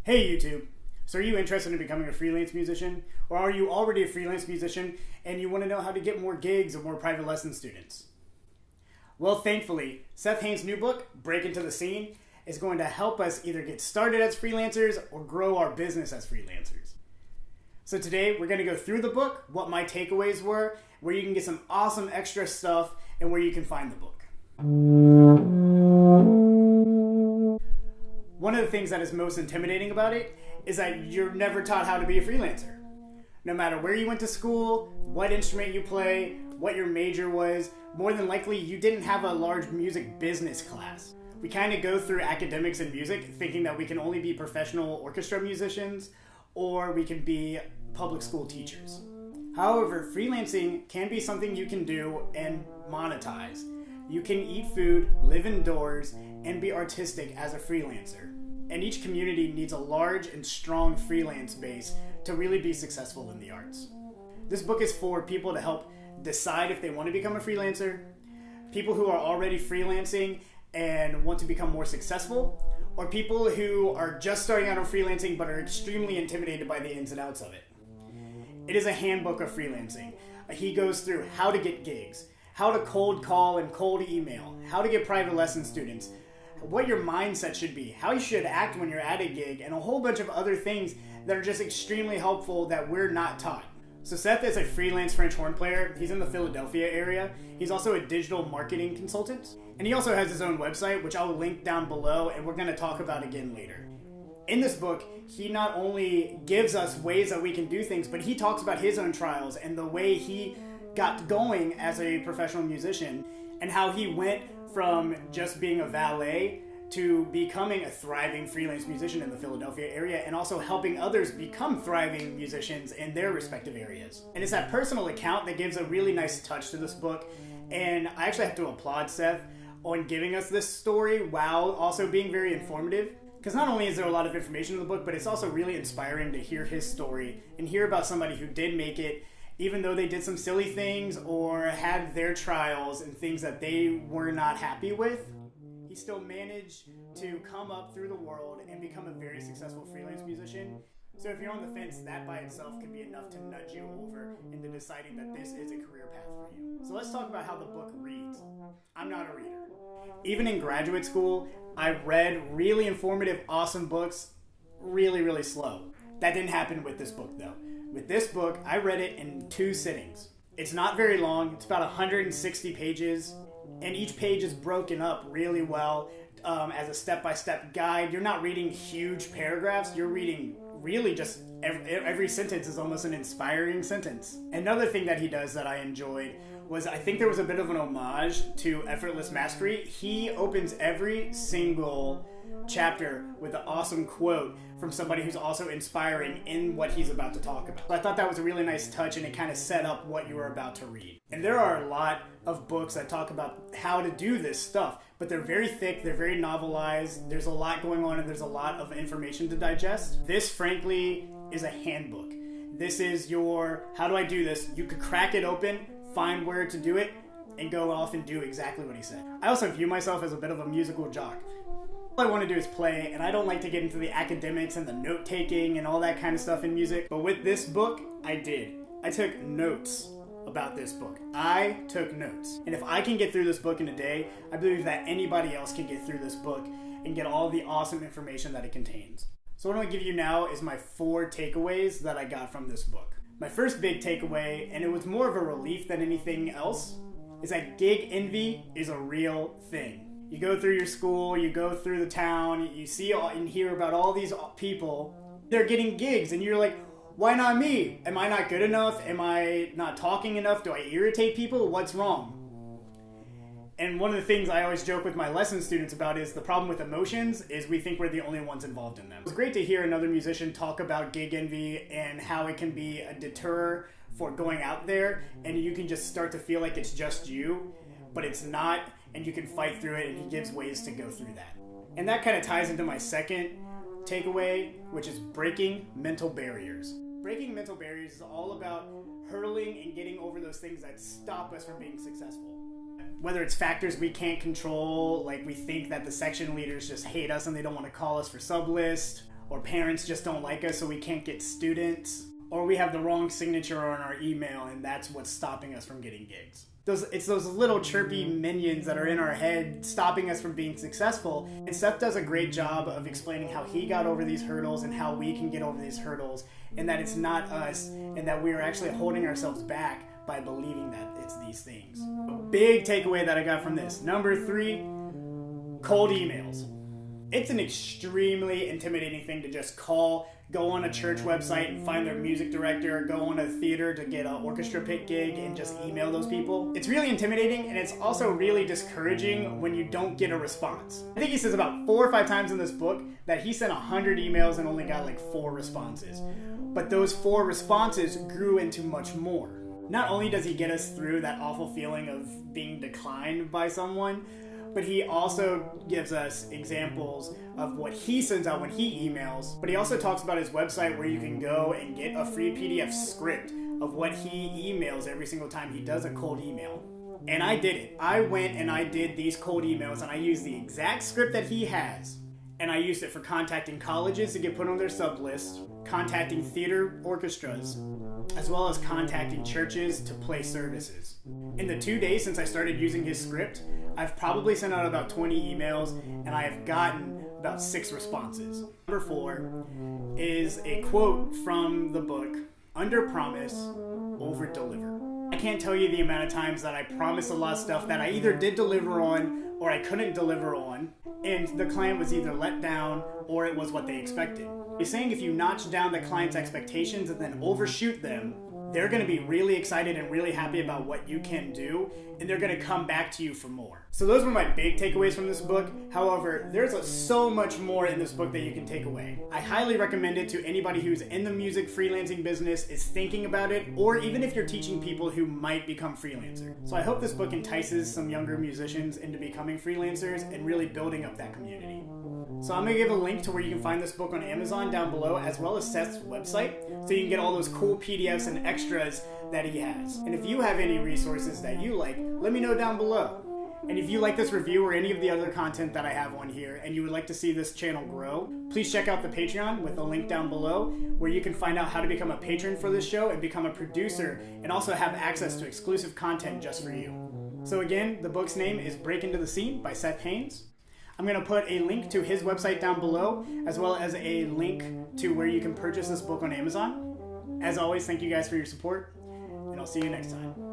Hey YouTube! So are you interested in becoming a freelance musician? Or are you already a freelance musician and you want to know how to get more gigs or more private lesson students? Well, thankfully, Seth Haynes' new book, Break Into the Scene, is going to help us either get started as freelancers or grow our business as freelancers. So today we're going to go through the book, what my takeaways were, where you can get some awesome extra stuff, and where you can find the book. One of the things that is most intimidating about it is that you're never taught how to be a freelancer. No matter where you went to school, what instrument you play, what your major was, more than likely you didn't have a large music business class. We kind of go through academics and music thinking that we can only be professional orchestra musicians or we can be public school teachers. However, freelancing can be something you can do and monetize. You can eat food, live indoors, and be artistic as a freelancer. And each community needs a large and strong freelance base to really be successful in the arts. This book is for people to help decide if they want to become a freelancer, people who are already freelancing and want to become more successful, or people who are just starting out on freelancing but are extremely intimidated by the ins and outs of it. It is a handbook of freelancing. He goes through how to get gigs, how to cold call and cold email, how to get private lesson students, what your mindset should be, how you should act when you're at a gig, and a whole bunch of other things that are just extremely helpful that we're not taught. So Seth is a freelance French horn player. He's in the Philadelphia area. He's also a digital marketing consultant. And he also has his own website, which I'll link down below, and we're going to talk about again later. In this book, he not only gives us ways that we can do things, but he talks about his own trials and the way he got going as a professional musician and how he went from just being a valet to becoming a thriving freelance musician in the Philadelphia area and also helping others become thriving musicians in their respective areas. And it's that personal account that gives a really nice touch to this book, and I actually have to applaud Seth on giving us this story while also being very informative. Because not only is there a lot of information in the book, but it's also really inspiring to hear his story and hear about somebody who did make it, even though they did some silly things or had their trials and things that they were not happy with. He still managed to come up through the world and become a very successful freelance musician. So if you're on the fence, that by itself could be enough to nudge you over into deciding that this is a career path for you. So let's talk about how the book reads. I'm not a reader. Even in graduate school, I read really informative, awesome books really, really slow. That didn't happen with this book though. With this book, I read it in 2 sittings. It's not very long. It's about 160 pages, and each page is broken up really well as a step-by-step guide. You're not reading huge paragraphs. You're reading really just every sentence is almost an inspiring sentence. Another thing that he does that I enjoyed was, I think there was a bit of an homage to Effortless Mastery. He opens every single chapter with an awesome quote from somebody who's also inspiring in what he's about to talk about. So I thought that was a really nice touch, and it kind of set up what you were about to read. And there are a lot of books that talk about how to do this stuff, but they're very thick, they're very novelized, there's a lot going on, and there's a lot of information to digest. This, frankly, is a handbook. This is your, how do I do this? You could crack it open, find where to do it, and go off and do exactly what he said. I also view myself as a bit of a musical jock. All I want to do is play, and I don't like to get into the academics and the note-taking and all that kind of stuff in music. But with this book, I did. I took notes about this book. I took notes. And if I can get through this book in a day, I believe that anybody else can get through this book and get all the awesome information that it contains. So what I'm going to give you now is my 4 takeaways that I got from this book. My first big takeaway, and it was more of a relief than anything else, is that gig envy is a real thing. You go through your school, you go through the town, you see and hear about all these people, they're getting gigs, and you're like, why not me? Am I not good enough? Am I not talking enough? Do I irritate people? What's wrong? And one of the things I always joke with my lesson students about is the problem with emotions is we think we're the only ones involved in them. It was great to hear another musician talk about gig envy and how it can be a deterror for going out there, and you can just start to feel like it's just you, but it's not, and you can fight through it, and he gives ways to go through that. And that kind of ties into my second takeaway, which is breaking mental barriers. Breaking mental barriers is all about hurdling and getting over those things that stop us from being successful. Whether it's factors we can't control, like we think that the section leaders just hate us and they don't want to call us for sub list, or parents just don't like us so we can't get students, or we have the wrong signature on our email and that's what's stopping us from getting gigs. It's those little chirpy minions that are in our head stopping us from being successful. And Seth does a great job of explaining how he got over these hurdles and how we can get over these hurdles, and that it's not us and that we are actually holding ourselves back by believing that it's these things. A big takeaway that I got from this. Number 3, cold emails. It's an extremely intimidating thing to just call, go on a church website and find their music director, go on a theater to get an orchestra pit gig and just email those people. It's really intimidating, and it's also really discouraging when you don't get a response. I think he says about 4 or 5 times in this book that he sent 100 emails and only got like 4 responses. But those 4 responses grew into much more. Not only does he get us through that awful feeling of being declined by someone, but he also gives us examples of what he sends out when he emails. But he also talks about his website where you can go and get a free PDF script of what he emails every single time he does a cold email. And I did it. I went and I did these cold emails, and I used the exact script that he has. And I used it for contacting colleges to get put on their sub list, contacting theater orchestras, as well as contacting churches to play services. In the 2 days since I started using his script, I've probably sent out about 20 emails, and I have gotten about 6 responses. Number 4 is a quote from the book, "Under promise, over deliver." I can't tell you the amount of times that I promised a lot of stuff that I either did deliver on or I couldn't deliver on, and the client was either let down or it was what they expected. He's saying if you notch down the client's expectations and then overshoot them, they're going to be really excited and really happy about what you can do, and they're going to come back to you for more. So those were my big takeaways from this book. However, there's so much more in this book that you can take away. I highly recommend it to anybody who's in the music freelancing business, is thinking about it, or even if you're teaching people who might become freelancers. So I hope this book entices some younger musicians into becoming freelancers and really building up that community. So I'm going to give a link to where you can find this book on Amazon down below, as well as Seth's website, so you can get all those cool PDFs and extras that he has. And if you have any resources that you like, let me know down below. And if you like this review or any of the other content that I have on here and you would like to see this channel grow, please check out the Patreon with a link down below where you can find out how to become a patron for this show and become a producer, and also have access to exclusive content just for you. So again, the book's name is Break Into the Scene by Seth Haynes. I'm going to put a link to his website down below, as well as a link to where you can purchase this book on Amazon. As always, thank you guys for your support, and I'll see you next time.